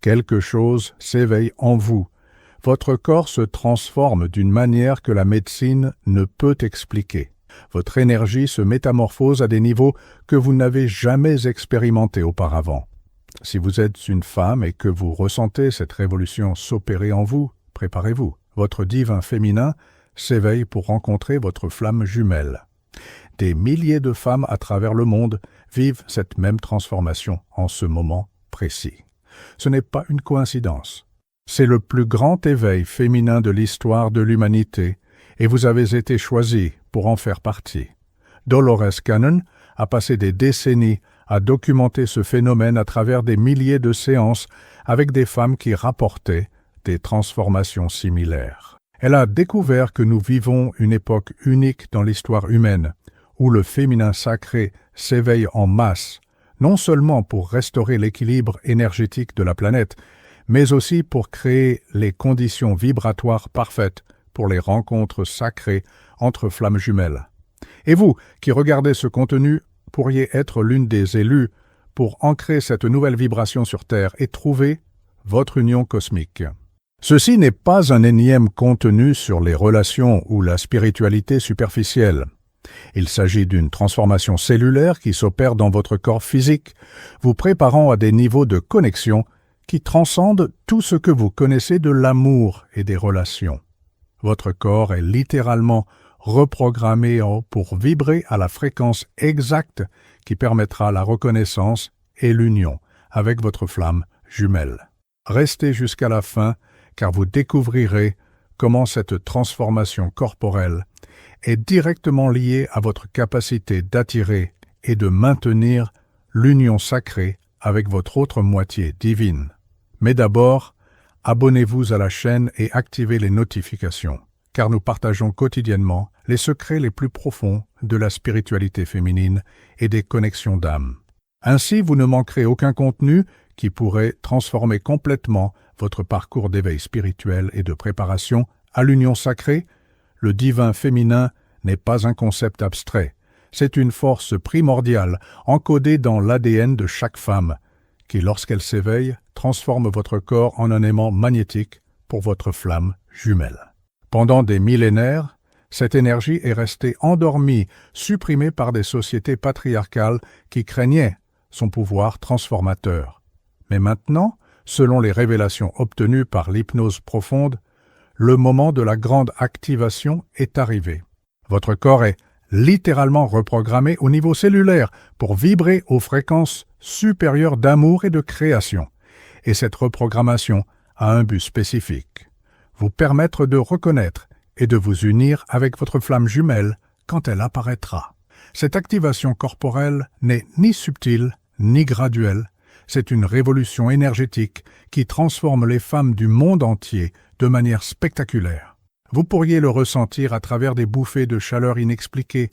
Quelque chose s'éveille en vous. Votre corps se transforme d'une manière que la médecine ne peut expliquer. Votre énergie se métamorphose à des niveaux que vous n'avez jamais expérimentés auparavant. Si vous êtes une femme et que vous ressentez cette révolution s'opérer en vous, préparez-vous. Votre divin féminin s'éveille pour rencontrer votre flamme jumelle. Des milliers de femmes à travers le monde vivent cette même transformation en ce moment précis. Ce n'est pas une coïncidence. C'est le plus grand éveil féminin de l'histoire de l'humanité et vous avez été choisi pour en faire partie. Dolores Cannon a passé des décennies à documenter ce phénomène à travers des milliers de séances avec des femmes qui rapportaient des transformations similaires. Elle a découvert que nous vivons une époque unique dans l'histoire humaine, où le féminin sacré s'éveille en masse, non seulement pour restaurer l'équilibre énergétique de la planète, mais aussi pour créer les conditions vibratoires parfaites pour les rencontres sacrées entre flammes jumelles. Et vous, qui regardez ce contenu, pourriez être l'une des élues pour ancrer cette nouvelle vibration sur Terre et trouver votre union cosmique. Ceci n'est pas un énième contenu sur les relations ou la spiritualité superficielle. Il s'agit d'une transformation cellulaire qui s'opère dans votre corps physique, vous préparant à des niveaux de connexion qui transcendent tout ce que vous connaissez de l'amour et des relations. Votre corps est littéralement reprogrammé pour vibrer à la fréquence exacte qui permettra la reconnaissance et l'union avec votre flamme jumelle. Restez jusqu'à la fin car vous découvrirez comment cette transformation corporelle est directement liée à votre capacité d'attirer et de maintenir l'union sacrée avec votre autre moitié divine. Mais d'abord, abonnez-vous à la chaîne et activez les notifications, car nous partageons quotidiennement les secrets les plus profonds de la spiritualité féminine et des connexions d'âme. Ainsi, vous ne manquerez aucun contenu qui pourrait transformer complètement votre parcours d'éveil spirituel et de préparation à l'union sacrée. Le divin féminin n'est pas un concept abstrait, c'est une force primordiale encodée dans l'ADN de chaque femme, qui, lorsqu'elle s'éveille, transforme votre corps en un aimant magnétique pour votre flamme jumelle. Pendant des millénaires, cette énergie est restée endormie, supprimée par des sociétés patriarcales qui craignaient son pouvoir transformateur. Mais maintenant, selon les révélations obtenues par l'hypnose profonde, le moment de la grande activation est arrivé. Votre corps est littéralement reprogrammé au niveau cellulaire pour vibrer aux fréquences supérieures d'amour et de création. Et cette reprogrammation a un but spécifique, vous permettre de reconnaître et de vous unir avec votre flamme jumelle quand elle apparaîtra. Cette activation corporelle n'est ni subtile ni graduelle, c'est une révolution énergétique qui transforme les femmes du monde entier de manière spectaculaire. Vous pourriez le ressentir à travers des bouffées de chaleur inexpliquées,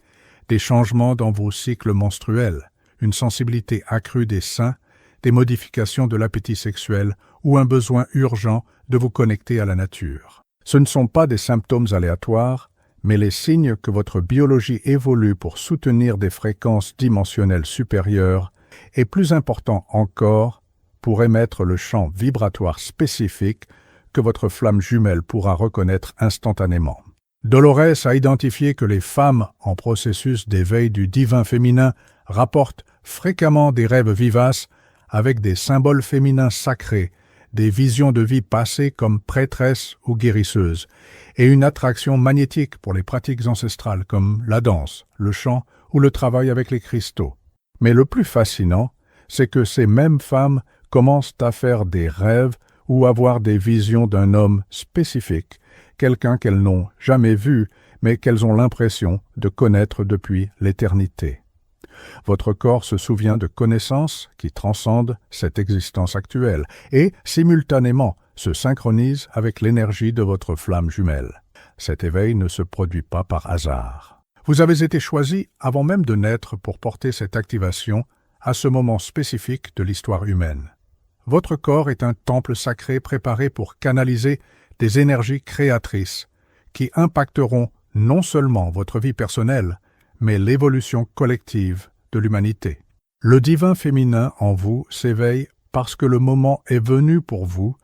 des changements dans vos cycles menstruels, une sensibilité accrue des seins, des modifications de l'appétit sexuel ou un besoin urgent de vous connecter à la nature. Ce ne sont pas des symptômes aléatoires, mais les signes que votre biologie évolue pour soutenir des fréquences dimensionnelles supérieures et plus important encore, pour émettre le champ vibratoire spécifique que votre flamme jumelle pourra reconnaître instantanément. Dolores a identifié que les femmes en processus d'éveil du divin féminin rapportent fréquemment des rêves vivaces avec des symboles féminins sacrés, des visions de vie passées comme prêtresses ou guérisseuses, et une attraction magnétique pour les pratiques ancestrales comme la danse, le chant ou le travail avec les cristaux. Mais le plus fascinant, c'est que ces mêmes femmes commencent à faire des rêves ou avoir des visions d'un homme spécifique, quelqu'un qu'elles n'ont jamais vu, mais qu'elles ont l'impression de connaître depuis l'éternité. Votre corps se souvient de connaissances qui transcendent cette existence actuelle et, simultanément, se synchronise avec l'énergie de votre flamme jumelle. Cet éveil ne se produit pas par hasard. Vous avez été choisi avant même de naître pour porter cette activation à ce moment spécifique de l'histoire humaine. Votre corps est un temple sacré préparé pour canaliser des énergies créatrices qui impacteront non seulement votre vie personnelle, mais l'évolution collective de l'humanité. Le divin féminin en vous s'éveille parce que le moment est venu pour vous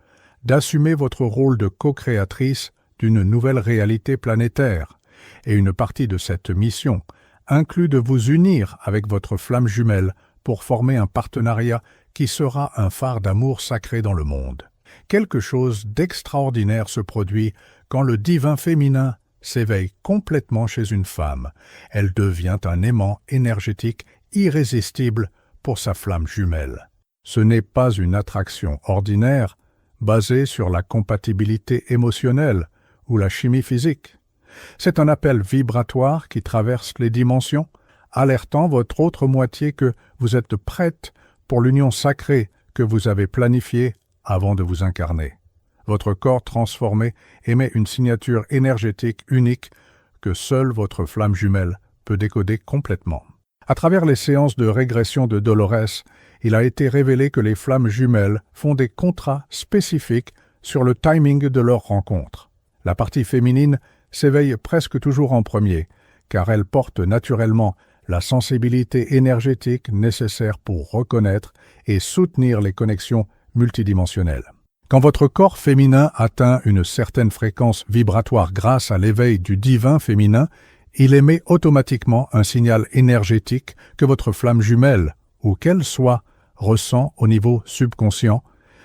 d'assumer votre rôle de co-créatrice d'une nouvelle réalité planétaire, et une partie de cette mission inclut de vous unir avec votre flamme jumelle pour former un partenariat qui sera un phare d'amour sacré dans le monde. Quelque chose d'extraordinaire se produit quand le divin féminin s'éveille complètement chez une femme. Elle devient un aimant énergétique irrésistible pour sa flamme jumelle. Ce n'est pas une attraction ordinaire basée sur la compatibilité émotionnelle ou la chimie physique. C'est un appel vibratoire qui traverse les dimensions, alertant votre autre moitié que vous êtes prête pour l'union sacrée que vous avez planifiée avant de vous incarner. Votre corps transformé émet une signature énergétique unique que seule votre flamme jumelle peut décoder complètement. À travers les séances de régression de Dolores, il a été révélé que les flammes jumelles font des contrats spécifiques sur le timing de leur rencontre. La partie féminine s'éveille presque toujours en premier, car elle porte naturellement la sensibilité énergétique nécessaire pour reconnaître et soutenir les connexions multidimensionnelles. Quand votre corps féminin atteint une certaine fréquence vibratoire grâce à l'éveil du divin féminin, il émet automatiquement un signal énergétique que votre flamme jumelle, où qu'elle soit, ressent au niveau subconscient.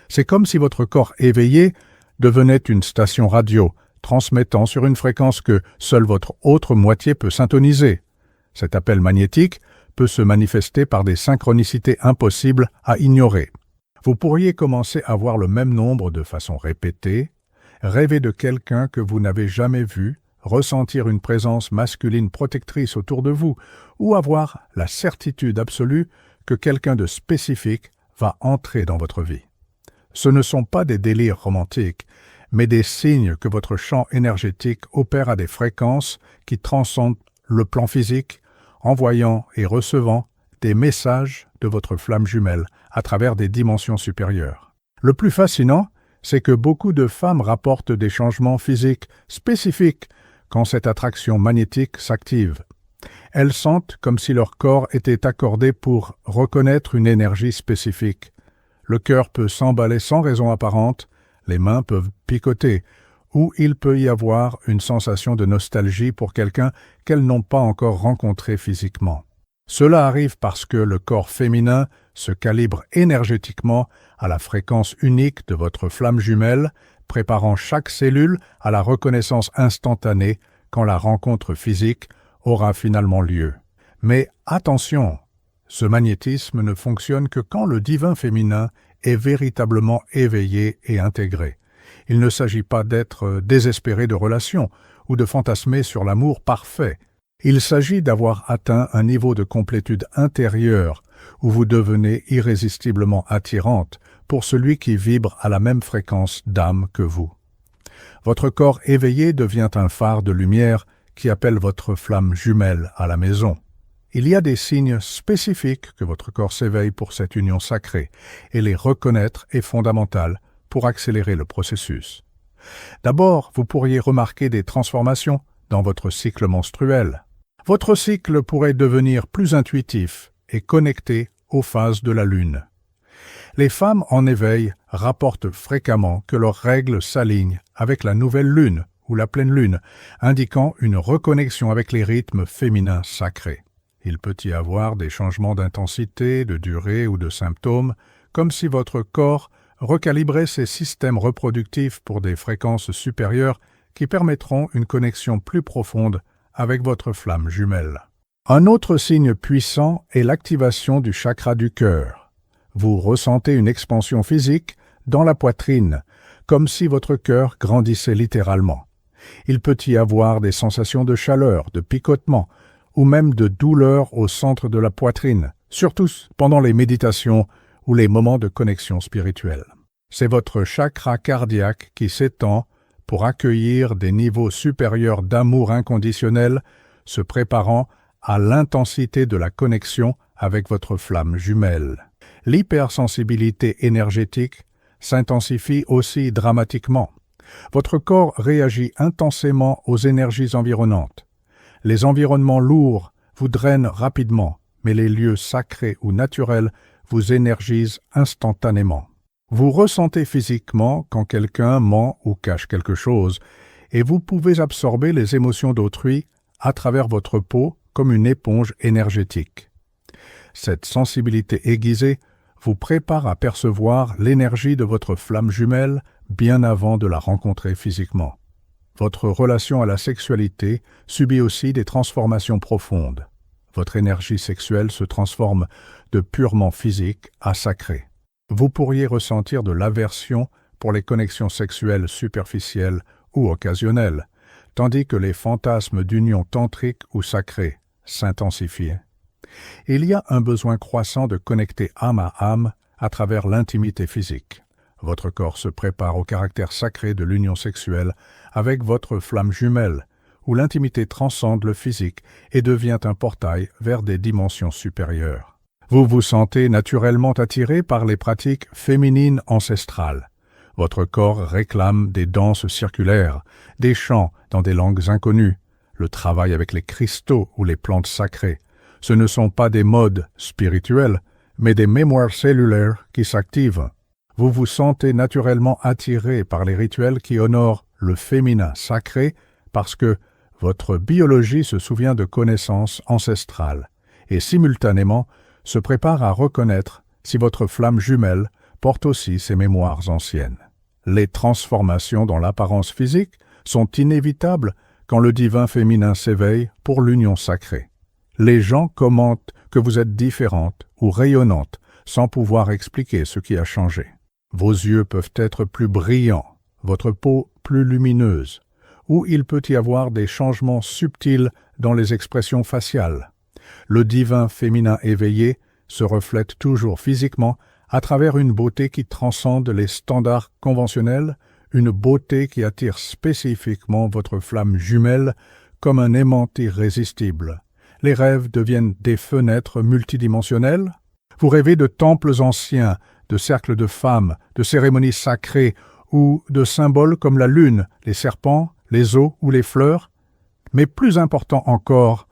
C'est comme si votre corps éveillé devenait une station radio, transmettant sur une fréquence que seule votre autre moitié peut syntoniser. Cet appel magnétique peut se manifester par des synchronicités impossibles à ignorer. Vous pourriez commencer à voir le même nombre de façon répétée, rêver de quelqu'un que vous n'avez jamais vu, ressentir une présence masculine protectrice autour de vous, ou avoir la certitude absolue que quelqu'un de spécifique va entrer dans votre vie. Ce ne sont pas des délires romantiques, mais des signes que votre champ énergétique opère à des fréquences qui transcendent le plan physique, envoyant et recevant des messages de votre flamme jumelle à travers des dimensions supérieures. Le plus fascinant, c'est que beaucoup de femmes rapportent des changements physiques spécifiques quand cette attraction magnétique s'active. Elles sentent comme si leur corps était accordé pour reconnaître une énergie spécifique. Le cœur peut s'emballer sans raison apparente, les mains peuvent picoter, ou il peut y avoir une sensation de nostalgie pour quelqu'un qu'elles n'ont pas encore rencontré physiquement. Cela arrive parce que le corps féminin se calibre énergétiquement à la fréquence unique de votre flamme jumelle, préparant chaque cellule à la reconnaissance instantanée quand la rencontre physique aura finalement lieu. Mais attention, ce magnétisme ne fonctionne que quand le divin féminin est véritablement éveillé et intégré. Il ne s'agit pas d'être désespéré de relation ou de fantasmer sur l'amour parfait. Il s'agit d'avoir atteint un niveau de complétude intérieure où vous devenez irrésistiblement attirante pour celui qui vibre à la même fréquence d'âme que vous. Votre corps éveillé devient un phare de lumière qui appelle votre flamme jumelle à la maison. Il y a des signes spécifiques que votre corps s'éveille pour cette union sacrée, et les reconnaître est fondamental pour accélérer le processus. D'abord, vous pourriez remarquer des transformations dans votre cycle menstruel. Votre cycle pourrait devenir plus intuitif et connecté aux phases de la Lune. Les femmes en éveil rapportent fréquemment que leurs règles s'alignent avec la nouvelle Lune ou la pleine Lune, indiquant une reconnexion avec les rythmes féminins sacrés. Il peut y avoir des changements d'intensité, de durée ou de symptômes, comme si votre corps recalibrait ses systèmes reproductifs pour des fréquences supérieures qui permettront une connexion plus profonde avec votre flamme jumelle. Un autre signe puissant est l'activation du chakra du cœur. Vous ressentez une expansion physique dans la poitrine, comme si votre cœur grandissait littéralement. Il peut y avoir des sensations de chaleur, de picotement, ou même de douleur au centre de la poitrine, surtout pendant les méditations ou les moments de connexion spirituelle. C'est votre chakra cardiaque qui s'étend pour accueillir des niveaux supérieurs d'amour inconditionnel, se préparant à l'intensité de la connexion avec votre flamme jumelle. L'hypersensibilité énergétique s'intensifie aussi dramatiquement. Votre corps réagit intensément aux énergies environnantes. Les environnements lourds vous drainent rapidement, mais les lieux sacrés ou naturels vous énergise instantanément. Vous ressentez physiquement quand quelqu'un ment ou cache quelque chose, et vous pouvez absorber les émotions d'autrui à travers votre peau comme une éponge énergétique. Cette sensibilité aiguisée vous prépare à percevoir l'énergie de votre flamme jumelle bien avant de la rencontrer physiquement. Votre relation à la sexualité subit aussi des transformations profondes. Votre énergie sexuelle se transforme de purement physique à sacrée. Vous pourriez ressentir de l'aversion pour les connexions sexuelles superficielles ou occasionnelles, tandis que les fantasmes d'union tantrique ou sacrée s'intensifient. Il y a un besoin croissant de connecter âme à travers l'intimité physique. Votre corps se prépare au caractère sacré de l'union sexuelle avec votre flamme jumelle, où l'intimité transcende le physique et devient un portail vers des dimensions supérieures. Vous vous sentez naturellement attiré par les pratiques féminines ancestrales. Votre corps réclame des danses circulaires, des chants dans des langues inconnues, le travail avec les cristaux ou les plantes sacrées. Ce ne sont pas des modes spirituels, mais des mémoires cellulaires qui s'activent. Vous vous sentez naturellement attiré par les rituels qui honorent le féminin sacré parce que votre biologie se souvient de connaissances ancestrales et simultanément se prépare à reconnaître si votre flamme jumelle porte aussi ces mémoires anciennes. Les transformations dans l'apparence physique sont inévitables quand le divin féminin s'éveille pour l'union sacrée. Les gens commentent que vous êtes différente ou rayonnante sans pouvoir expliquer ce qui a changé. Vos yeux peuvent être plus brillants, votre peau plus lumineuse, ou il peut y avoir des changements subtils dans les expressions faciales. Le divin féminin éveillé se reflète toujours physiquement à travers une beauté qui transcende les standards conventionnels, une beauté qui attire spécifiquement votre flamme jumelle comme un aimant irrésistible. Les rêves deviennent des fenêtres multidimensionnelles. Vous rêvez de temples anciens, de cercles de femmes, de cérémonies sacrées ou de symboles comme la lune, les serpents, les eaux ou les fleurs. Mais plus important encore,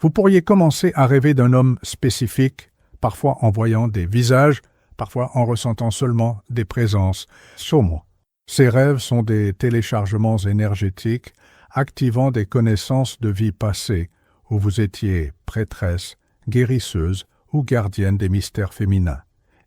vous pourriez commencer à rêver d'un homme spécifique, parfois en voyant des visages, parfois en ressentant seulement des présences. Somo. Ces rêves sont des téléchargements énergétiques activant des connaissances de vie passée où vous étiez prêtresse, guérisseuse ou gardienne des mystères féminins.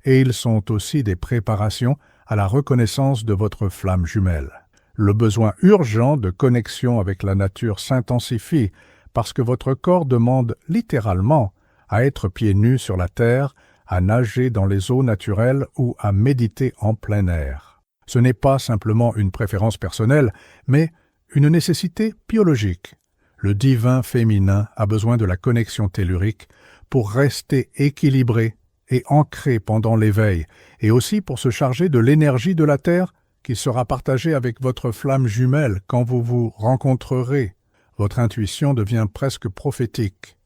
Et ils sont aussi des préparations à la reconnaissance de votre flamme jumelle. Le besoin urgent de connexion avec la nature s'intensifie parce que votre corps demande littéralement à être pieds nus sur la terre, à nager dans les eaux naturelles ou à méditer en plein air. Ce n'est pas simplement une préférence personnelle, mais une nécessité biologique. Le divin féminin a besoin de la connexion tellurique pour rester équilibré et ancré pendant l'éveil, et aussi pour se charger de l'énergie de la Terre qui sera partagée avec votre flamme jumelle quand vous vous rencontrerez. Votre intuition devient presque prophétique.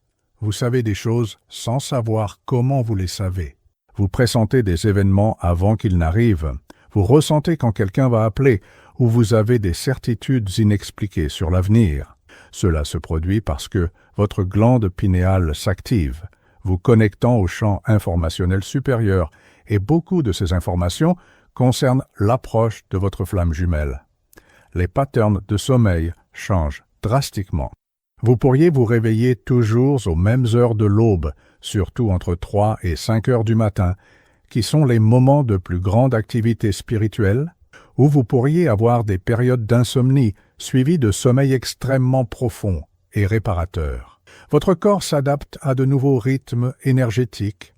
Vous savez des choses sans savoir comment vous les savez. Vous pressentez des événements avant qu'ils n'arrivent. Vous ressentez quand quelqu'un va appeler ou vous avez des certitudes inexpliquées sur l'avenir. Cela se produit parce que votre glande pinéale s'active, vous connectant au champ informationnel supérieur, et beaucoup de ces informations concernent l'approche de votre flamme jumelle. Les patterns de sommeil changent drastiquement. Vous pourriez vous réveiller toujours aux mêmes heures de l'aube, surtout entre 3 et 5 heures du matin, qui sont les moments de plus grande activité spirituelle, où vous pourriez avoir des périodes d'insomnie suivies de sommeil extrêmement profond et réparateur. Votre corps s'adapte à de nouveaux rythmes énergétiques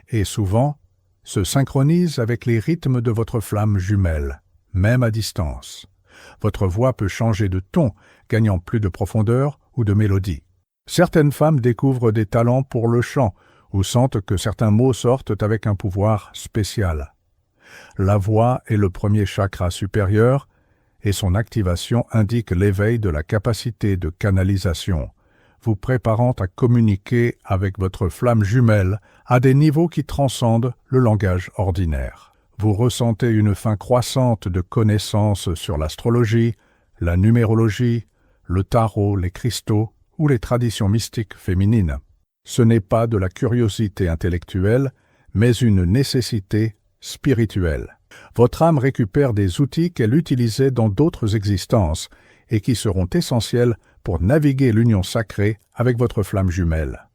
et souvent se synchronise avec les rythmes de votre flamme jumelle, même à distance. Votre voix peut changer de ton, gagnant plus de profondeur ou de mélodie. Certaines femmes découvrent des talents pour le chant ou sentent que certains mots sortent avec un pouvoir spécial. La voix est le premier chakra supérieur et son activation indique l'éveil de la capacité de canalisation, vous préparant à communiquer avec votre flamme jumelle à des niveaux qui transcendent le langage ordinaire. Vous ressentez une faim croissante de connaissances sur l'astrologie, la numérologie, le tarot, les cristaux ou les traditions mystiques féminines. Ce n'est pas de la curiosité intellectuelle, mais une nécessité spirituelle. Votre âme récupère des outils qu'elle utilisait dans d'autres existences et qui seront essentiels pour naviguer l'union sacrée avec votre flamme jumelle.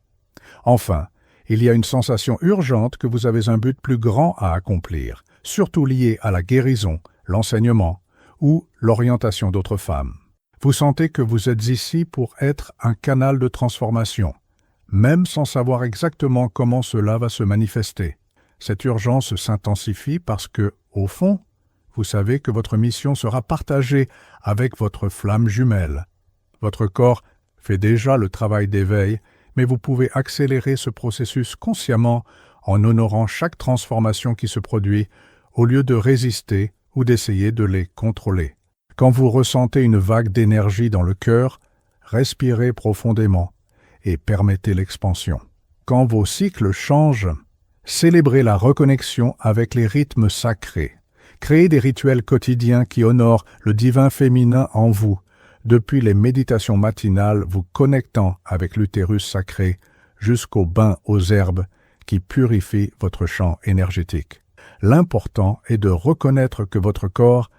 Enfin, il y a une sensation urgente que vous avez un but plus grand à accomplir, surtout lié à la guérison, l'enseignement ou l'orientation d'autres femmes. Vous sentez que vous êtes ici pour être un canal de transformation, même sans savoir exactement comment cela va se manifester. Cette urgence s'intensifie parce que, au fond, vous savez que votre mission sera partagée avec votre flamme jumelle. Votre corps fait déjà le travail d'éveil, mais vous pouvez accélérer ce processus consciemment en honorant chaque transformation qui se produit, au lieu de résister ou d'essayer de les contrôler. Quand vous ressentez une vague d'énergie dans le cœur, respirez profondément et permettez l'expansion. Quand vos cycles changent, célébrez la reconnexion avec les rythmes sacrés. Créez des rituels quotidiens qui honorent le divin féminin en vous, depuis les méditations matinales vous connectant avec l'utérus sacré jusqu'au bain aux herbes qui purifient votre champ énergétique. L'important est de reconnaître que votre corps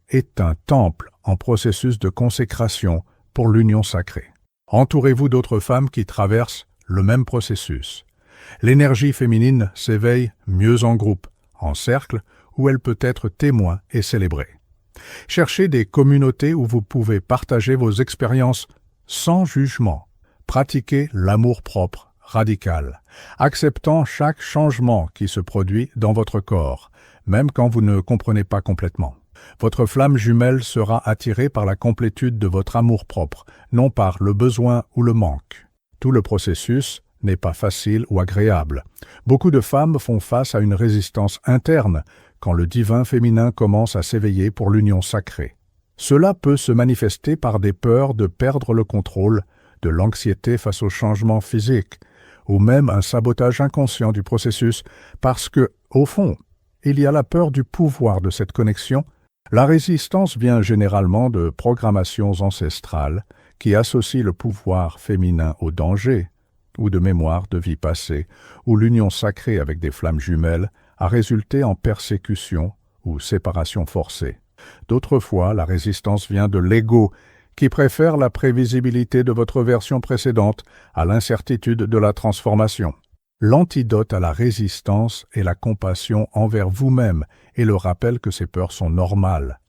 est un temple en processus de consécration pour l'union sacrée. Entourez-vous d'autres femmes qui traversent le même processus. L'énergie féminine s'éveille mieux en groupe, en cercle, où elle peut être témoin et célébrée. Cherchez des communautés où vous pouvez partager vos expériences sans jugement. Pratiquez l'amour-propre radical, acceptant chaque changement qui se produit dans votre corps, même quand vous ne comprenez pas complètement. Votre flamme jumelle sera attirée par la complétude de votre amour-propre, non par le besoin ou le manque. Tout le processus n'est pas facile ou agréable. Beaucoup de femmes font face à une résistance interne quand le divin féminin commence à s'éveiller pour l'union sacrée. Cela peut se manifester par des peurs de perdre le contrôle, de l'anxiété face aux changements physiques, ou même un sabotage inconscient du processus parce que, au fond, il y a la peur du pouvoir de cette connexion. La résistance vient généralement de programmations ancestrales qui associent le pouvoir féminin au danger, ou de mémoires de vie passée, où l'union sacrée avec des flammes jumelles a résulté en persécution ou séparation forcée. D'autres fois, la résistance vient de l'ego, qui préfère la prévisibilité de votre version précédente à l'incertitude de la transformation. L'antidote à la résistance est la compassion envers vous-même et le rappel que ces peurs sont normales,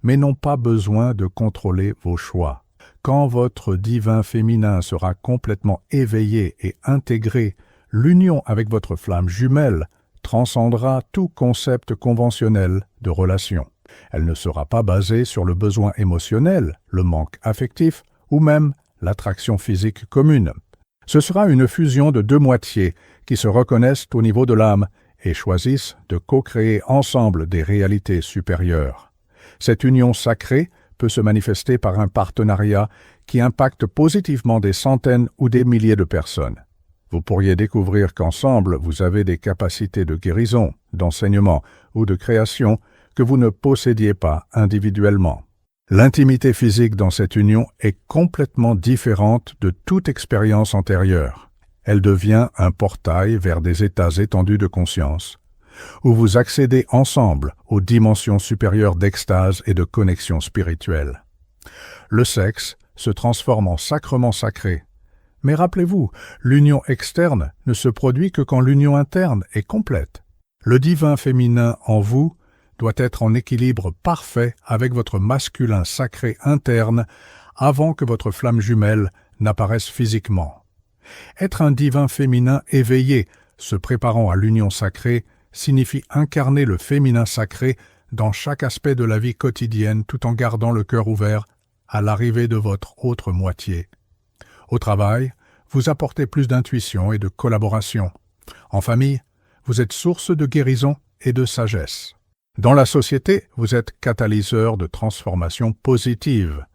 mais n'ont pas besoin de contrôler vos choix. Quand votre divin féminin sera complètement éveillé et intégré, l'union avec votre flamme jumelle transcendra tout concept conventionnel de relation. Elle ne sera pas basée sur le besoin émotionnel, le manque affectif ou même l'attraction physique commune. Ce sera une fusion de deux moitiés qui se reconnaissent au niveau de l'âme et choisissent de co-créer ensemble des réalités supérieures. Cette union sacrée peut se manifester par un partenariat qui impacte positivement des centaines ou des milliers de personnes. Vous pourriez découvrir qu'ensemble, vous avez des capacités de guérison, d'enseignement ou de création que vous ne possédiez pas individuellement. L'intimité physique dans cette union est complètement différente de toute expérience antérieure. Elle devient un portail vers des états étendus de conscience, où vous accédez ensemble aux dimensions supérieures d'extase et de connexion spirituelle. Le sexe se transforme en sacrement sacré. Mais rappelez-vous, l'union externe ne se produit que quand l'union interne est complète. Le divin féminin en vous doit être en équilibre parfait avec votre masculin sacré interne avant que votre flamme jumelle n'apparaisse physiquement. Être un divin féminin éveillé, se préparant à l'union sacrée, signifie incarner le féminin sacré dans chaque aspect de la vie quotidienne tout en gardant le cœur ouvert à l'arrivée de votre autre moitié. Au travail, vous apportez plus d'intuition et de collaboration. En famille, vous êtes source de guérison et de sagesse. Dans la société, vous êtes catalyseur de transformation positive.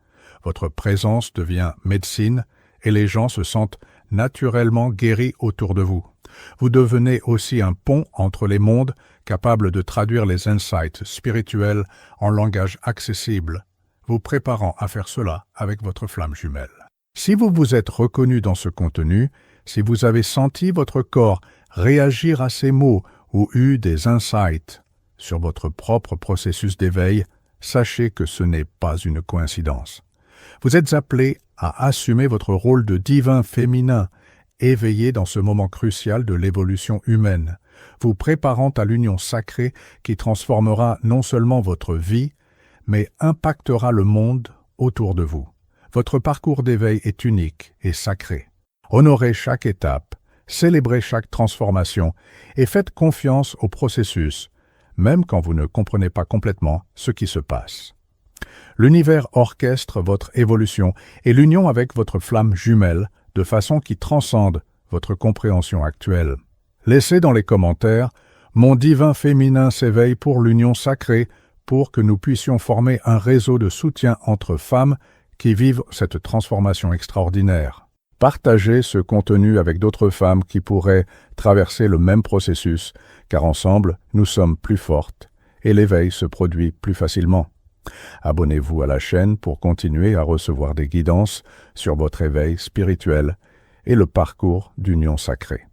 Votre présence devient médecine et les gens se sentent naturellement guéris autour de vous. Vous devenez aussi un pont entre les mondes, capable de traduire les insights spirituels en langage accessible, vous préparant à faire cela avec votre flamme jumelle. Si vous vous êtes reconnu dans ce contenu, si vous avez senti votre corps réagir à ces mots ou eu des insights sur votre propre processus d'éveil, sachez que ce n'est pas une coïncidence. Vous êtes appelé à assumer votre rôle de divin féminin, éveillé dans ce moment crucial de l'évolution humaine, vous préparant à l'union sacrée qui transformera non seulement votre vie, mais impactera le monde autour de vous. Votre parcours d'éveil est unique et sacré. Honorez chaque étape, célébrez chaque transformation et faites confiance au processus, même quand vous ne comprenez pas complètement ce qui se passe. L'univers orchestre votre évolution et l'union avec votre flamme jumelle de façon qui transcende votre compréhension actuelle. Laissez dans les commentaires « Mon divin féminin s'éveille pour l'union sacrée » pour que nous puissions former un réseau de soutien entre femmes qui vivent cette transformation extraordinaire. Partagez ce contenu avec d'autres femmes qui pourraient traverser le même processus, car ensemble, nous sommes plus fortes et l'éveil se produit plus facilement. Abonnez-vous à la chaîne pour continuer à recevoir des guidances sur votre éveil spirituel et le parcours d'union sacrée.